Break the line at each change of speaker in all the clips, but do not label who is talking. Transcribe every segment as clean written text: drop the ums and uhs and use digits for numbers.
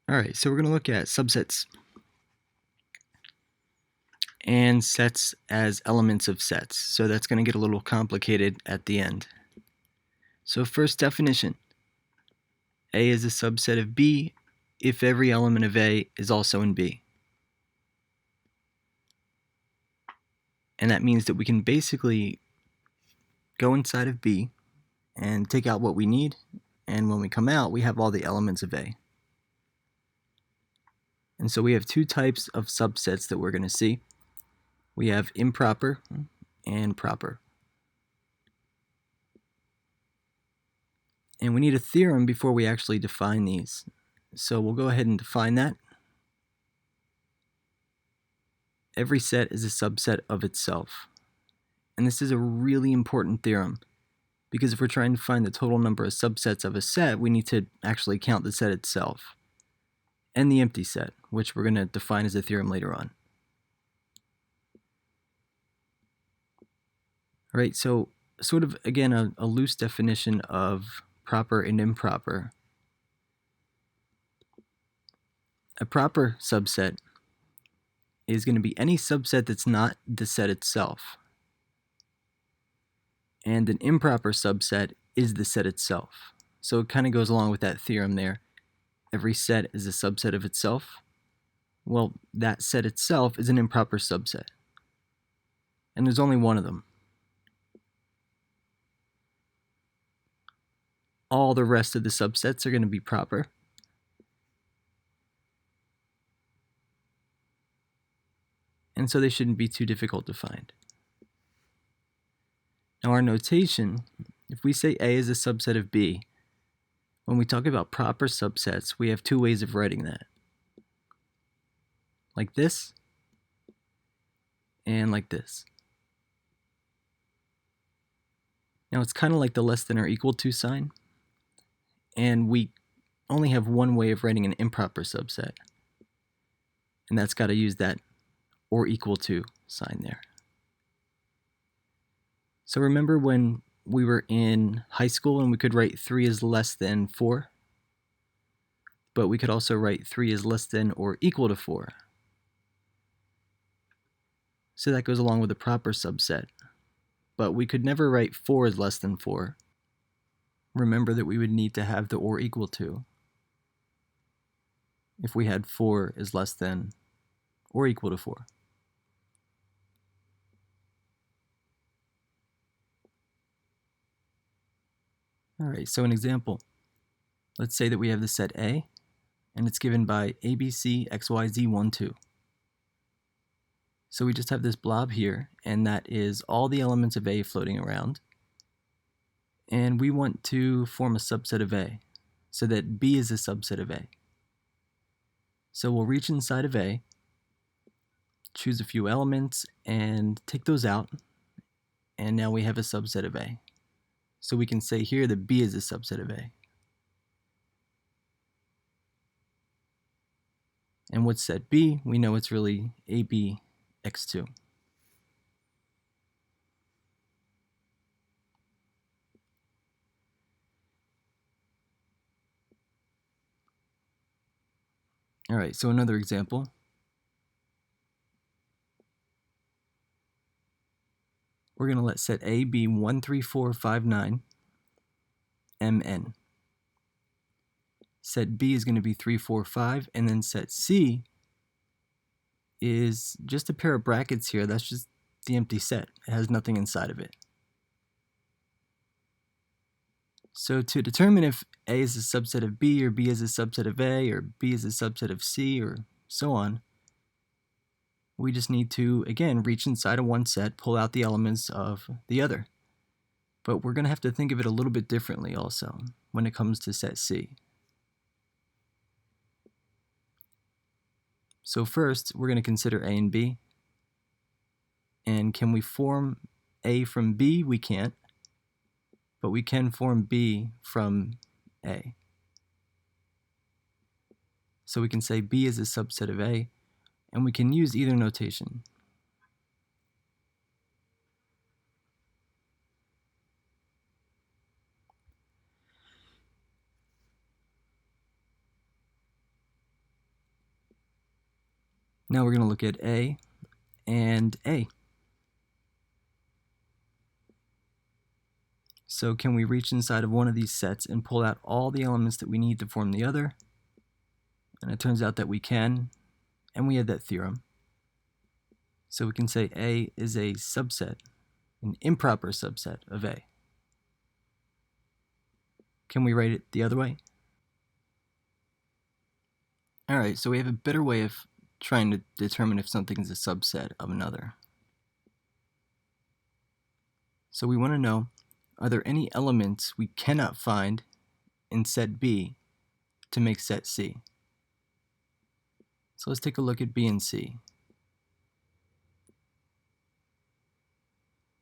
Alright, so we're going to look at subsets and sets as elements of sets. So that's going to get a little complicated at the end. So first definition, A is a subset of B if every element of A is also in B. And that means that we can basically go inside of B and take out what we need, and when we come out we have all the elements of A. And so we have two types of subsets that we're going to see. We have improper and proper. And we need a theorem before we actually define these. So we'll go ahead and define that. Every set is a subset of itself. And this is a really important theorem, because if we're trying to find the total number of subsets of a set, we need to actually count the set itself and the empty set, which we're going to define as a theorem later on. All right, so sort of, again, a loose definition of proper and improper. A proper subset is going to be any subset that's not the set itself. And an improper subset is the set itself. So it kind of goes along with that theorem there. Every set is a subset of itself. Well, that set itself is an improper subset. And there's only one of them. All the rest of the subsets are going to be proper. And so they shouldn't be too difficult to find. Now our notation, if we say A is a subset of B, when we talk about proper subsets, we have two ways of writing that. Like this, and like this. Now it's kind of like the less than or equal to sign, and we only have one way of writing an improper subset, and that's got to use that or equal to sign there. So remember when we were in high school and we could write 3 is less than 4? But we could also write 3 is less than or equal to 4. So that goes along with a proper subset. But we could never write 4 is less than 4. Remember that we would need to have the or equal to if we had 4 is less than or equal to 4. Alright, so an example. Let's say that we have the set A, and it's given by ABC, XYZ, 1, 2. So we just have this blob here, and that is all the elements of A floating around. And we want to form a subset of A, so that B is a subset of A. So we'll reach inside of A, choose a few elements, and take those out, and now we have a subset of A. So we can say here that B is a subset of A. And what's set B? We know it's really AB x2. All right, so another example. We're going to let set A be 13459 MN. Set B is going to be 345, and then set C is just a pair of brackets here. That's just the empty set. It has nothing inside of it. So to determine if A is a subset of B, or B is a subset of A, or B is a subset of C, or so on, we just need to, again, reach inside of one set, pull out the elements of the other. But we're going to have to think of it a little bit differently also when it comes to set C. So first, we're going to consider A and B. And can we form A from B? We can't. But we can form B from A. So we can say B is a subset of A, and we can use either notation. Now we're going to look at A and A. So can we reach inside of one of these sets and pull out all the elements that we need to form the other? And it turns out that we can, and we had that theorem. So we can say A is a subset, an improper subset of A. Can we write it the other way? Alright, so we have a better way of trying to determine if something is a subset of another. So we want to know, are there any elements we cannot find in set B to make set C? So let's take a look at B and C.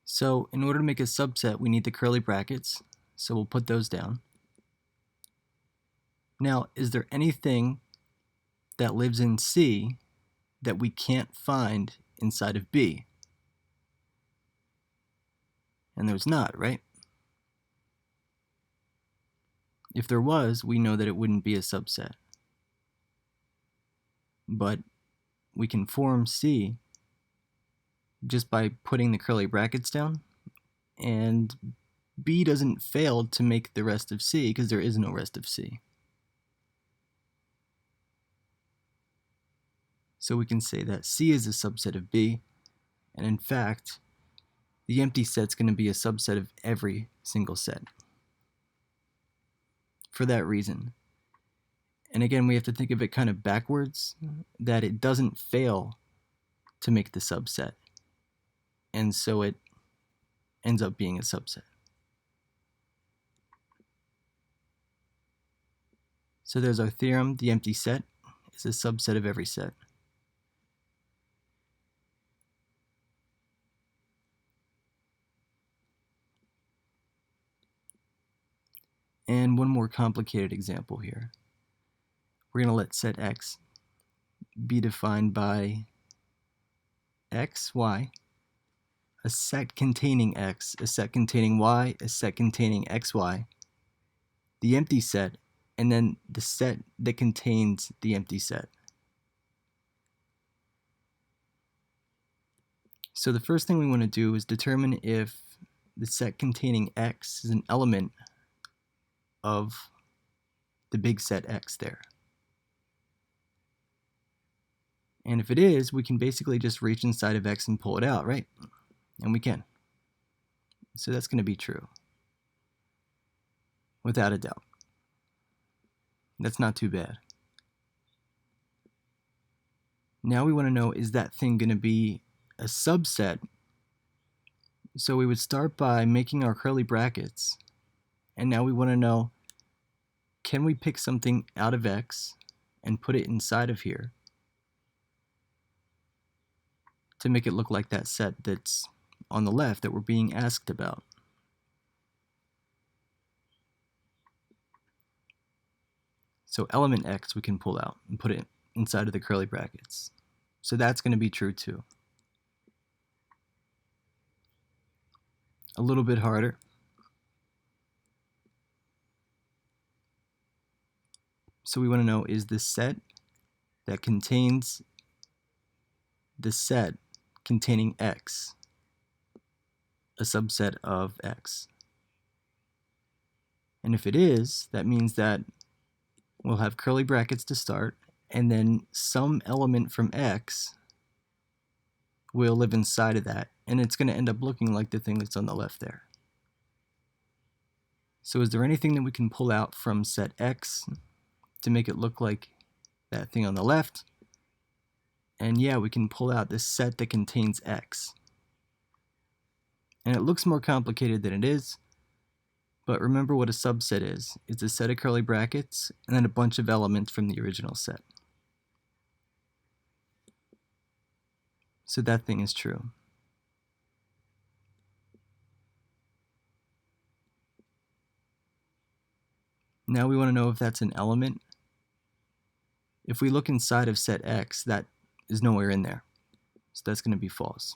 So in order to make a subset, we need the curly brackets, so we'll put those down. Now, is there anything that lives in C that we can't find inside of B? And there's not, right? If there was, we know that it wouldn't be a subset. But we can form C just by putting the curly brackets down, and B doesn't fail to make the rest of C because there is no rest of C. So we can say that C is a subset of B, and in fact, the empty set's going to be a subset of every single set. For that reason. And again, we have to think of it kind of backwards, that it doesn't fail to make the subset. And so it ends up being a subset. So there's our theorem, the empty set is a subset of every set. And one more complicated example here. We're going to let set X be defined by X, Y, a set containing X, a set containing Y, a set containing XY, the empty set, and then the set that contains the empty set. So the first thing we want to do is determine if the set containing X is an element of the big set X there. And if it is, we can basically just reach inside of X and pull it out, right? And we can. So that's going to be true. Without a doubt. That's not too bad. Now we want to know, is that thing going to be a subset? So we would start by making our curly brackets. And now we want to know, can we pick something out of X and put it inside of here to make it look like that set that's on the left that we're being asked about? So element X we can pull out and put it inside of the curly brackets. So that's going to be true too. A little bit harder. So we want to know, is the set that contains the set containing X a subset of X? And if it is, that means that we'll have curly brackets to start, and then some element from X will live inside of that, and it's going to end up looking like the thing that's on the left there. So is there anything that we can pull out from set X to make it look like that thing on the left? And yeah, we can pull out this set that contains X. And it looks more complicated than it is, but remember what a subset is. It's a set of curly brackets and then a bunch of elements from the original set. So that thing is true. Now we want to know if that's an element. If we look inside of set X, that is nowhere in there. So that's going to be false.